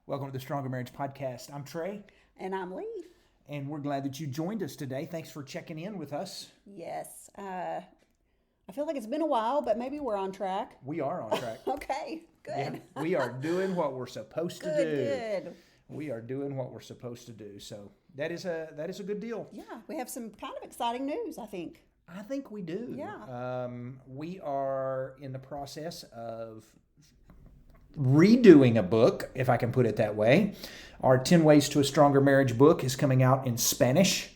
Welcome to the Stronger Marriage Podcast. I'm Trey, And I'm Lee. and we're glad that you joined us today. Thanks for checking in with us. Yes. I feel like it's been a while, but maybe we're on track. We are on track. Okay, good. We are doing what we're supposed to do. Good. We are doing what we're supposed to do. So that is a good deal. Yeah, we have some kind of exciting news, I think. I think we do. Yeah. We are in the process of redoing a book, if I can put it that way. Our 10 Ways to a Stronger Marriage book is coming out in Spanish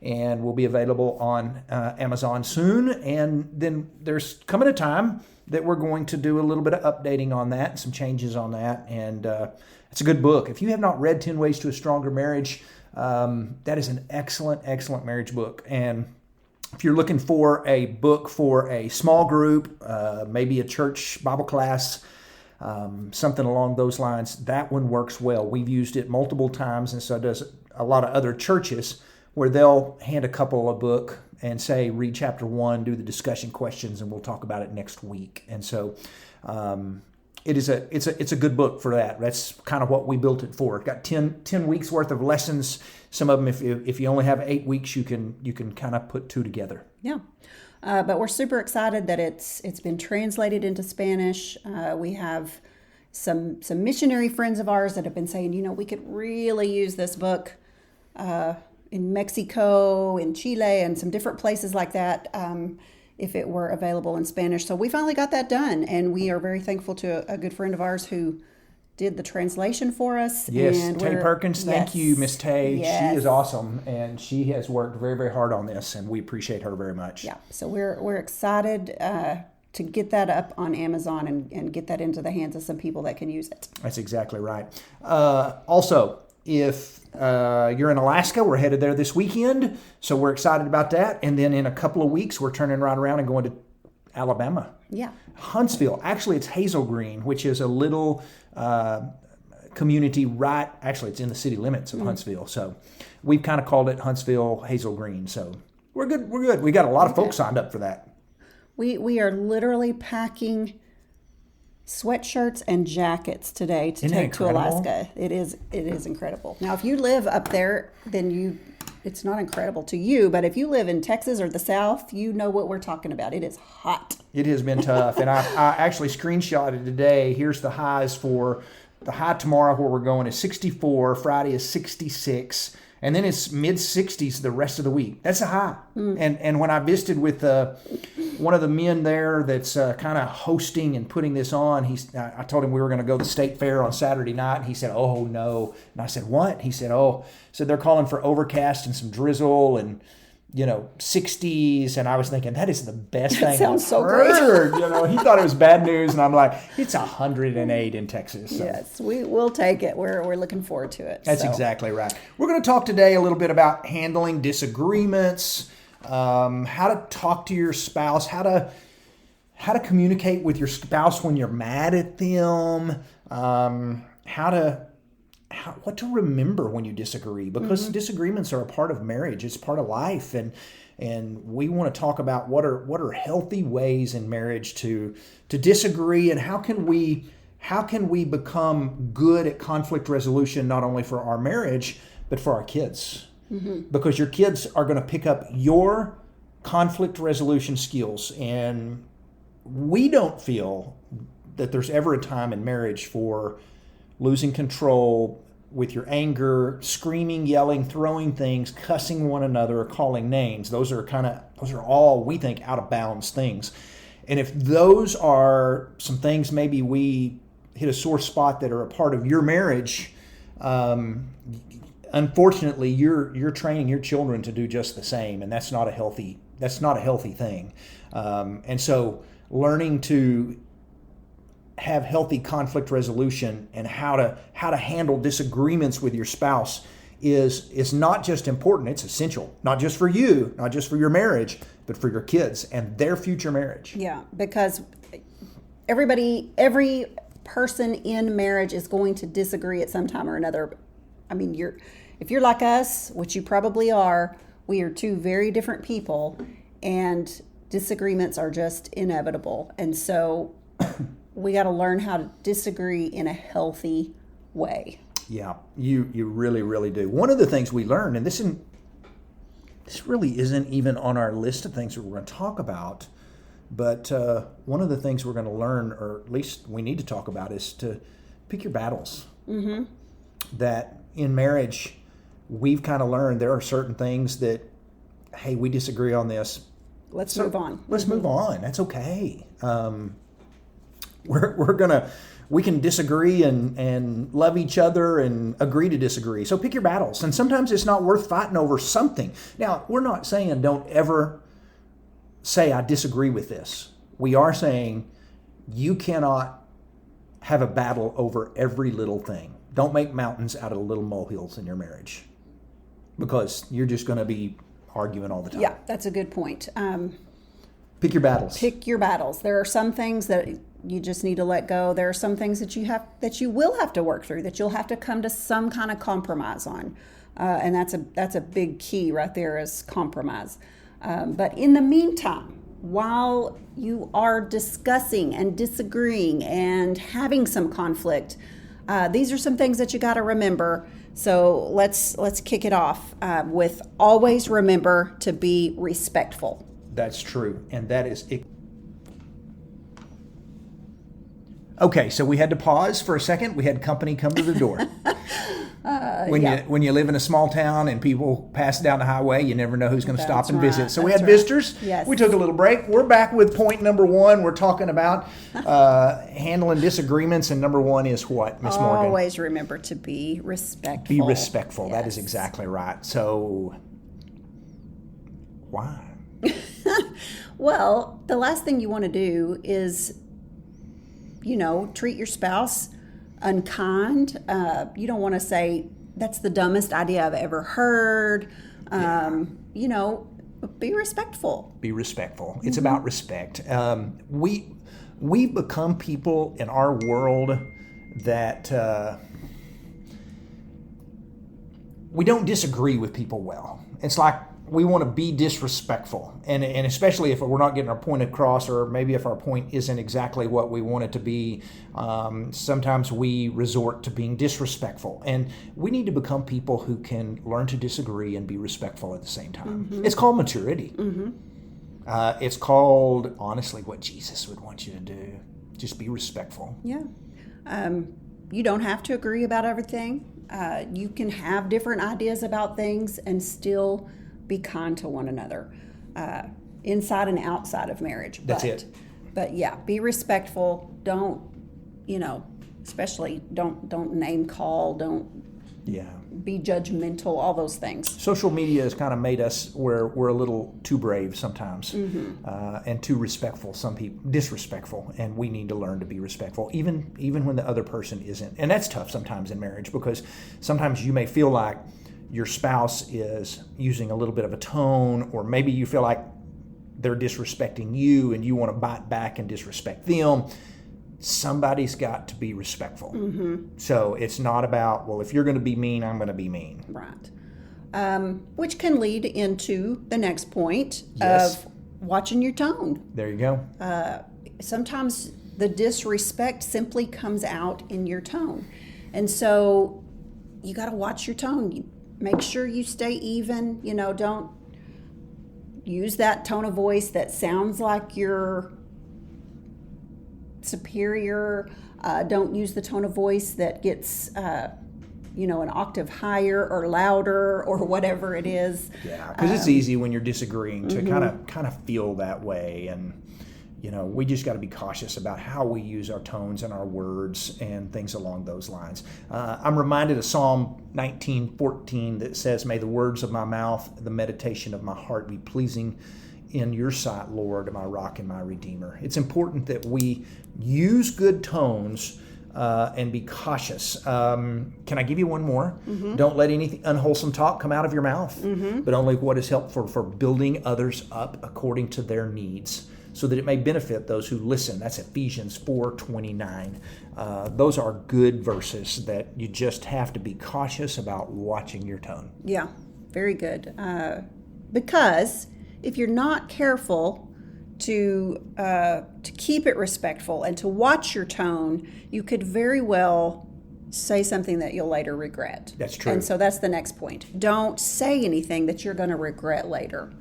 and will be available on Amazon soon. And then there's coming a time that we're going to do a little bit of updating on that and some changes on that. And it's a good book. If you have not read 10 Ways to a Stronger Marriage, that is an excellent, excellent marriage book. And if you're looking for a book for a small group, maybe a church Bible class, something along those lines, that one works well. We've used it multiple times, and so does a lot of other churches where they'll hand a couple a book and say, read chapter 1, do the discussion questions, and we'll talk about it next week. And so it's a good book for that. That's kind of what we built it for. It got 10 weeks worth of lessons. Some of them, if you only have 8 weeks, you can kind of put 2 together. Yeah. But we're super excited that it's been translated into Spanish. We have some missionary friends of ours that have been saying, we could really use this book in Mexico, in Chile, and some different places like that if it were available in Spanish. So we finally got that done, and we are very thankful to a good friend of ours who did the translation for us. Yes, and Tay Perkins. Thank you, Miss Tay. Yes. She is awesome, and she has worked very, very hard on this, and we appreciate her very much. Yeah, so we're excited to get that up on Amazon and get that into the hands of some people that can use it. That's exactly right. Also, if you're in Alaska, we're headed there this weekend, so we're excited about that. And then in a couple of weeks, we're turning right around and going to Alabama. Yeah. Huntsville. Actually, it's Hazel Green, which is a little community actually, it's in the city limits of Huntsville. So we've kind of called it Huntsville Hazel Green. So we're good. We got a lot of folks signed up for that. We are literally packing sweatshirts and jackets today to Isn't that take to incredible? Alaska. It is incredible. Now, if you live up there, then it's not incredible to you, but if you live in Texas or the South, you know what we're talking about. It is hot. It has been tough, and I actually screenshotted today. Here's the highs for the high tomorrow where we're going is 64. Friday is 66. And then it's mid-60s the rest of the week. That's a high. And when I visited with one of the men there that's kind of hosting and putting this on, I told him we were going to go to the state fair on Saturday night, and he said, "Oh, no." And I said, "What?" He said, so they're calling for overcast and some drizzle and 60s, and I was thinking that is the best thing sounds I've so heard. He thought it was bad news, and I'm like, it's 108 in Texas. So. Yes, we'll take it. We're looking forward to it. That's exactly right. We're going to talk today a little bit about handling disagreements, how to talk to your spouse, how to communicate with your spouse when you're mad at them, what to remember when you disagree, because disagreements are a part of marriage. It's part of life, and we want to talk about what are healthy ways in marriage to disagree, and how can we become good at conflict resolution, not only for our marriage but for our kids, because your kids are going to pick up your conflict resolution skills, and we don't feel that there's ever a time in marriage for losing control with your anger, screaming, yelling, throwing things, cussing one another, calling names. Those are all, we think, out of bounds things. And if those are some things maybe we hit a sore spot that are a part of your marriage, unfortunately you're training your children to do just the same, and that's not a healthy thing. And so learning to have healthy conflict resolution and how to handle disagreements with your spouse is not just important, it's essential, not just for you, not just for your marriage, but for your kids and their future marriage. Yeah, because every person in marriage is going to disagree at some time or another. I mean, if you're like us, which you probably are, we are two very different people, and disagreements are just inevitable. And so we got to learn how to disagree in a healthy way. Yeah, you really, really do. One of the things we learned, and this really isn't even on our list of things that we're going to talk about, but one of the things we're going to learn, or at least we need to talk about, is to pick your battles. Mm-hmm. That in marriage, we've kind of learned there are certain things that, hey, we disagree on this. Let's move on. Let's move on. That's okay. We can disagree and love each other and agree to disagree. So pick your battles. And sometimes it's not worth fighting over something. Now, we're not saying don't ever say I disagree with this. We are saying you cannot have a battle over every little thing. Don't make mountains out of little molehills in your marriage, because you're just going to be arguing all the time. Yeah, that's a good point. Pick your battles. Pick your battles. There are some things that you just need to let go. There are some things that you will have to work through, that you'll have to come to some kind of compromise on, and that's a big key right there, is compromise. But in the meantime, while you are discussing and disagreeing and having some conflict, these are some things that you got to remember. So let's kick it off with always remember to be respectful. That's true, and that is it. Okay, so we had to pause for a second. We had company come to the door. When you live in a small town and people pass down the highway, you never know who's going to stop and visit. So we had visitors. Yes. We took a little break. We're back with point number 1. We're talking about handling disagreements, and number 1 is what, Miss Morgan? Always remember to be respectful. Be respectful. Yes. That is exactly right. So why? Well, the last thing you want to do is, treat your spouse unkind. You don't want to say, that's the dumbest idea I've ever heard. Be respectful. Be respectful. It's about respect. We've become people in our world that we don't disagree with people well. It's like we want to be disrespectful, and especially if we're not getting our point across, or maybe if our point isn't exactly what we want it to be, sometimes we resort to being disrespectful. And we need to become people who can learn to disagree and be respectful at the same time. Mm-hmm. It's called maturity. Mm-hmm. It's called, honestly, what Jesus would want you to do. Just be respectful. Yeah. You don't have to agree about everything. You can have different ideas about things and still be kind to one another, inside and outside of marriage. That's it. But yeah, be respectful. Don't, especially don't name call. Don't be judgmental. All those things. Social media has kind of made us where we're a little too brave sometimes, and too respectful. Some people disrespectful, and we need to learn to be respectful, even when the other person isn't. And that's tough sometimes in marriage, because sometimes you may feel like your spouse is using a little bit of a tone, or maybe you feel like they're disrespecting you and you want to bite back and disrespect them. Somebody's got to be respectful. Mm-hmm. So it's not about, well, if you're going to be mean, I'm going to be mean. Right. Which can lead into the next point Yes. of watching your tone. There you go. Sometimes the disrespect simply comes out in your tone. And so you got to watch your tone. Make sure you stay even. Don't use that tone of voice that sounds like you're superior. Don't use the tone of voice that gets, an octave higher or louder or whatever it is. Yeah, because it's easy when you're disagreeing to kind of feel that way, and we just got to be cautious about how we use our tones and our words and things along those lines. I'm reminded of Psalm 19:14 that says, "May the words of my mouth, the meditation of my heart be pleasing in your sight, Lord, my rock and my redeemer." It's important that we use good tones and be cautious. Can I give you one more? Mm-hmm. Don't let any unwholesome talk come out of your mouth, but only what is helpful for building others up according to their needs, so that it may benefit those who listen. That's Ephesians 4:29. Those are good verses that you just have to be cautious about watching your tone. Yeah, very good. Because if you're not careful to keep it respectful and to watch your tone, you could very well say something that you'll later regret. That's true. And so that's the next point. Don't say anything that you're going to regret later.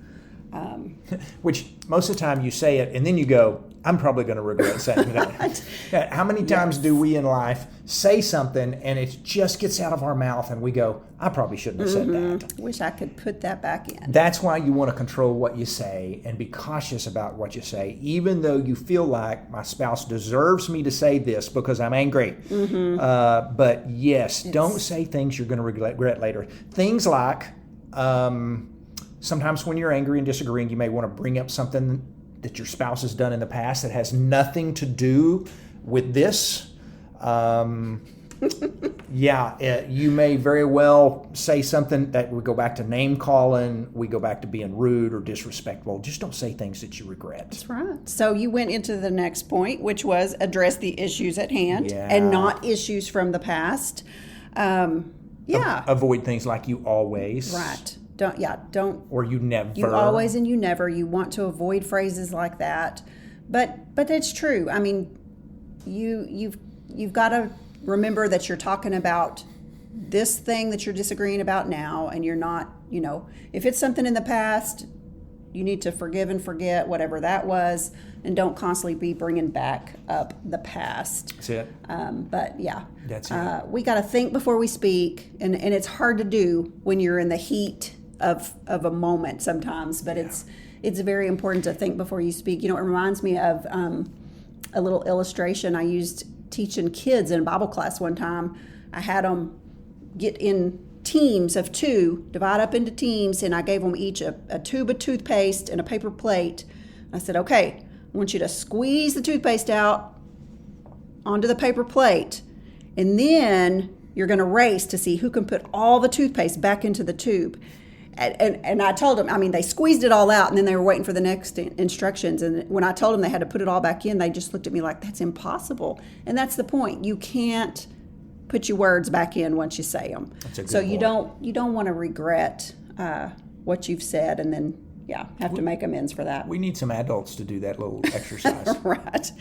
Which most of the time you say it and then you go, I'm probably going to regret saying that. How many times do we in life say something and it just gets out of our mouth and we go, I probably shouldn't have said that. Wish I could put that back in. That's why you want to control what you say and be cautious about what you say, even though you feel like my spouse deserves me to say this because I'm angry. But yes, don't say things you're going to regret later. Things like sometimes when you're angry and disagreeing, you may want to bring up something that your spouse has done in the past that has nothing to do with this. You may very well say something that we go back to name calling, we go back to being rude or disrespectful. Just don't say things that you regret. That's right. So you went into the next point, which was address the issues at hand and not issues from the past. Avoid things like you always. Right. Don't. Or you never. You always and you never. You want to avoid phrases like that. But it's true. I mean, you've got to remember that you're talking about this thing that you're disagreeing about now, and you're not, if it's something in the past, you need to forgive and forget whatever that was, and don't constantly be bringing back up the past. That's it. That's it. We got to think before we speak, and it's hard to do when you're in the heat of a moment sometimes, but it's very important to think before you speak. It reminds me of a little illustration I used teaching kids in a Bible class one time. I had them get in teams of 2, divide up into teams, and I gave them each a tube of toothpaste and a paper plate. I said, okay, I want you to squeeze the toothpaste out onto the paper plate, and then you're going to race to see who can put all the toothpaste back into the tube. And I told them, they squeezed it all out, and then they were waiting for the next instructions. And when I told them they had to put it all back in, they just looked at me like, that's impossible. And that's the point. You can't put your words back in once you say them. So you don't want to regret what you've said and then have to make amends for that. We need some adults to do that little exercise. Right.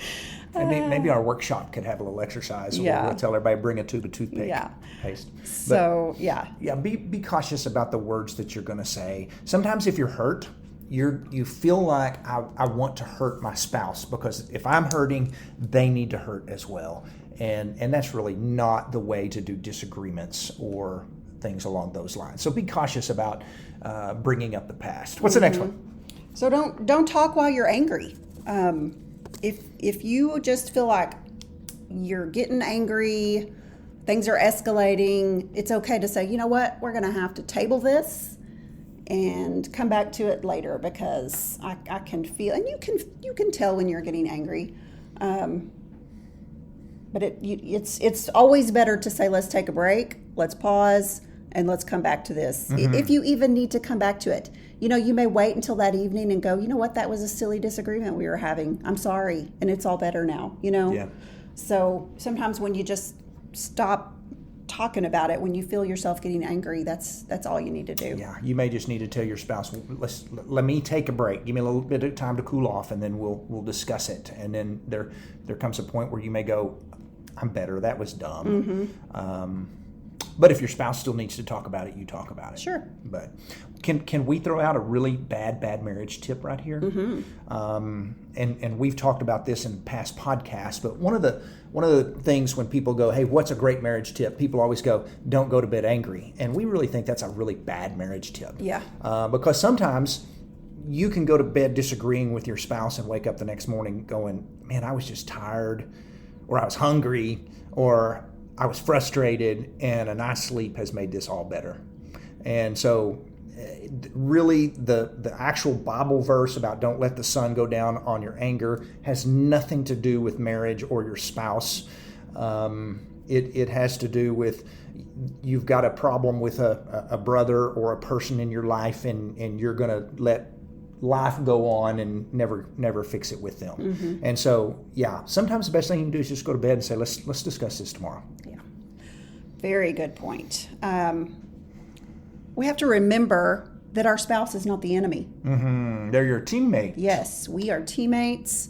And maybe our workshop could have a little exercise where we'll tell everybody bring a tube of toothpaste. Be cautious about the words that you're going to say. Sometimes if you're hurt, you feel like I want to hurt my spouse because if I'm hurting, they need to hurt as well. And that's really not the way to do disagreements or things along those lines. So be cautious about bringing up the past. What's the next one? So don't talk while you're angry. If you just feel like you're getting angry, things are escalating, it's okay to say, you know what, we're going to have to table this and come back to it later because I can feel, and you can tell when you're getting angry. But it's always better to say, let's take a break, let's pause, and let's come back to this. If you even need to come back to it. You may wait until that evening and go, you know what, that was a silly disagreement we were having. I'm sorry, and it's all better now, Yeah. So sometimes when you just stop talking about it, when you feel yourself getting angry, that's all you need to do. Yeah, you may just need to tell your spouse, let me take a break. Give me a little bit of time to cool off, and then we'll discuss it. And then there comes a point where you may go, I'm better. That was dumb. But if your spouse still needs to talk about it, you talk about it. Sure. But can we throw out a really bad marriage tip right here? And we've talked about this in past podcasts. But one of the things when people go, hey, what's a great marriage tip? People always go, don't go to bed angry. And we really think that's a really bad marriage tip. Yeah. Because sometimes you can go to bed disagreeing with your spouse and wake up the next morning going, man, I was just tired, or I was hungry, or I was frustrated, and a nice sleep has made this all better. And so really the actual Bible verse about don't let the sun go down on your anger has nothing to do with marriage or your spouse. It has to do with you've got a problem with a brother or a person in your life, and you're going to let life go on and never fix it with them. And so, sometimes the best thing you can do is just go to bed and say, let's discuss this tomorrow. Yeah. Very good point. We have to remember that our spouse is not the enemy. They're your teammate. Yes, we are teammates.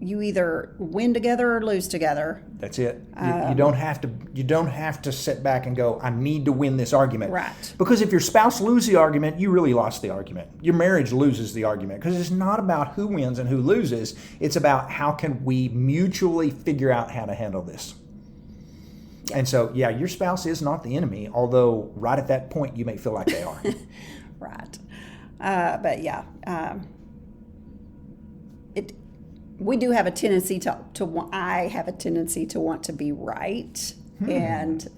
you either win together or lose together. That's it. You don't have to. You don't have to sit back and go, "I need to win this argument." Right. Because if your spouse loses the argument, you really lost the argument. Your marriage loses the argument because it's not about who wins and who loses. It's about how can we mutually figure out how to handle this. Yeah. And so, yeah, your spouse is not the enemy, although right at that point you may feel like they are. Right. But yeah. We do have a tendency I have a tendency to want to be right. And,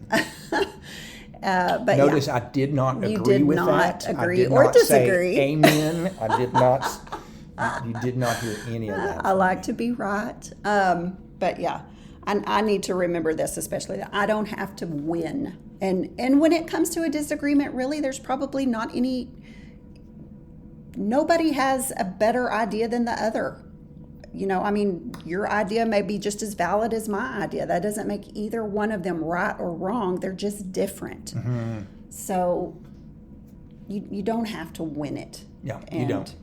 but notice yeah. I did not agree you did with not that. Agree I did or not disagree. Say amen. I did not. You did not hear any of that. I like to be right. But yeah, I need to remember this, especially that I don't have to win. And when it comes to a disagreement, really, there's probably not any, nobody has a better idea than the other. You know, I mean, your idea may be just as valid as my idea. That doesn't make either one of them right or wrong. They're just different. Mm-hmm. So you don't have to win it. Yeah, and you don't.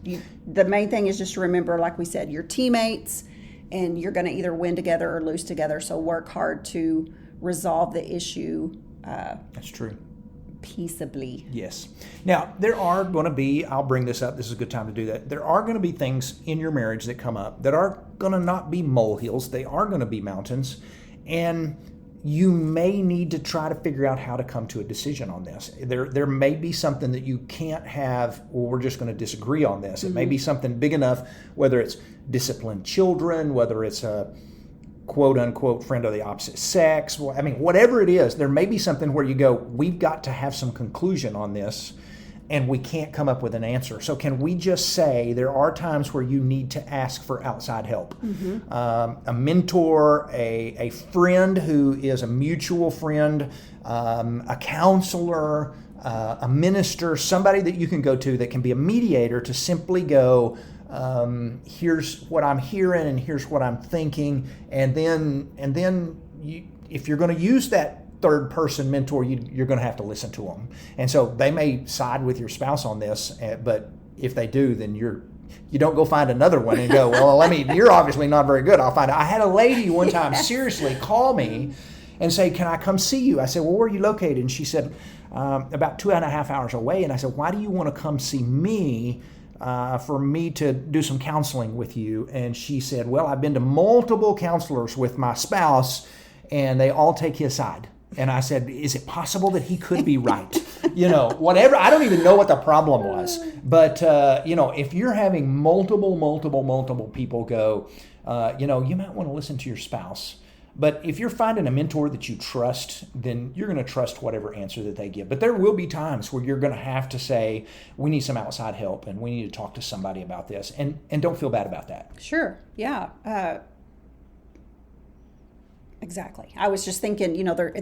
The main thing is just to remember, like we said, you're teammates, and you're going to either win together or lose together. So work hard to resolve the issue. That's true. Peaceably. Yes. Now, there are going to be, I'll bring this up, this is a good time to do that. There are going to be things in your marriage that come up that are going to not be molehills. They are going to be mountains. And you may need to try to figure out how to come to a decision on this. There may be something that you can't have, well, we're just going to disagree on this. It may be something big enough, whether it's disciplined children, whether it's a quote unquote friend of the opposite sex. Well, I mean, whatever it is, there may be something where you go, we've got to have some conclusion on this, and we can't come up with an answer. So can we just say there are times where you need to ask for outside help? Mm-hmm. A mentor, a friend who is a mutual friend, a counselor, a minister, somebody that you can go to that can be a mediator to simply go, here's what I'm hearing and here's what I'm thinking, and then you, if you're going to use that third person mentor, you're going to have to listen to them. And so they may side with your spouse on this, but if they do, then you don't go find another one and go, well, you're obviously not very good. I'll find out. I had a lady one time seriously call me and say, can I come see you? I said, well, where are you located? And she said, about 2.5 hours away. And I said, why do you want to come see me? For me to do some counseling with you. And she said, well, I've been to multiple counselors with my spouse and they all take his side. And I said, is it possible that he could be right? Whatever. I don't even know what the problem was. But, if you're having multiple people go, you might want to listen to your spouse. But if you're finding a mentor that you trust, then you're going to trust whatever answer that they give. But there will be times where you're going to have to say, we need some outside help and we need to talk to somebody about this. And don't feel bad about that. Sure. Yeah. Exactly. I was just thinking,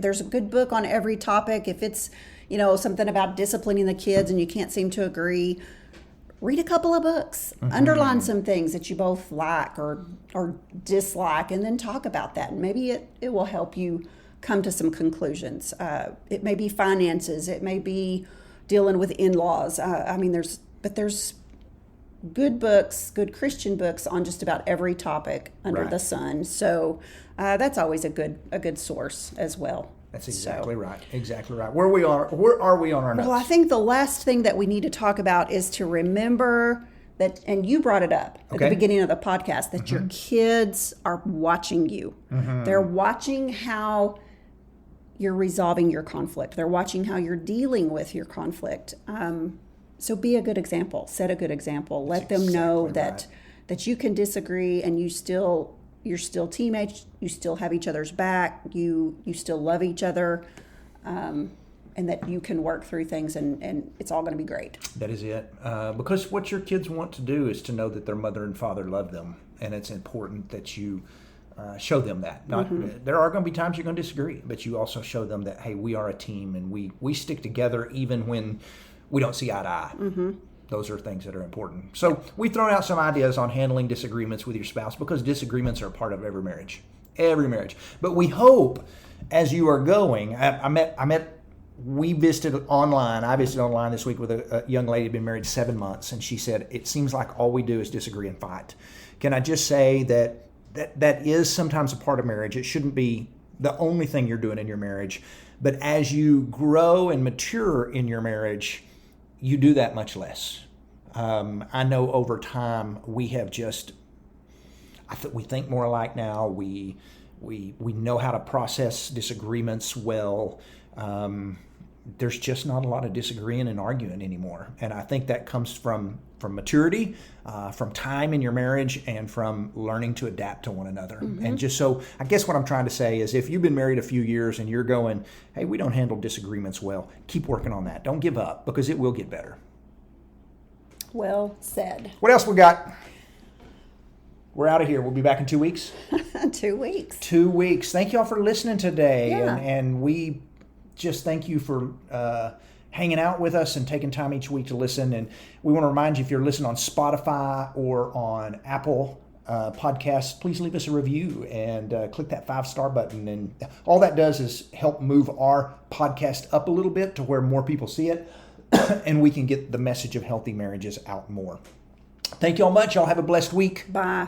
there's a good book on every topic. If it's, something about disciplining the kids and you can't seem to agree, read a couple of books, underline some things that you both like or dislike, and then talk about that. And maybe it will help you come to some conclusions. It may be finances. It may be dealing with in-laws. There's good books, good Christian books on just about every topic under the sun. So that's always a good source as well. That's exactly right. Exactly right. Where are we on our notes? Well, I think the last thing that we need to talk about is to remember that, and you brought it up at the beginning of the podcast, that your kids are watching you. Mm-hmm. They're watching how you're resolving your conflict. They're watching how you're dealing with your conflict. So be a good example. Set a good example. Let them know that you can disagree and you're still teammates. You still have each other's back. You still love each other, and that you can work through things, and it's all going to be great. That is it. Because what your kids want to do is to know that their mother and father love them, and it's important that you show them that. There are going to be times you're going to disagree, but you also show them that, hey, we are a team, and we stick together even when we don't see eye to eye. Mm-hmm. Those are things that are important. So we've thrown out some ideas on handling disagreements with your spouse, because disagreements are a part of every marriage. But we hope as you are going, we visited online. I visited online this week with a young lady who'd been married 7 months, and she said, it seems like all we do is disagree and fight. Can I just say that that is sometimes a part of marriage. It shouldn't be the only thing you're doing in your marriage. But as you grow and mature in your marriage, you do that much less. I know over time we have just, we think more alike now. We know how to process disagreements well. There's just not a lot of disagreeing and arguing anymore. And I think that comes from maturity, from time in your marriage, and from learning to adapt to one another. Mm-hmm. And just so, I guess what I'm trying to say is, if you've been married a few years and you're going, hey, we don't handle disagreements well, keep working on that. Don't give up, because it will get better. Well said. What else we got? We're out of here. We'll be back in 2 weeks. 2 weeks. 2 weeks. Thank y'all for listening today. Yeah. And we just thank you for hanging out with us and taking time each week to listen. And we want to remind you, if you're listening on Spotify or on Apple Podcasts, please leave us a review and click that 5-star button. And all that does is help move our podcast up a little bit to where more people see it and we can get the message of healthy marriages out more. Thank you all much. Y'all have a blessed week. Bye.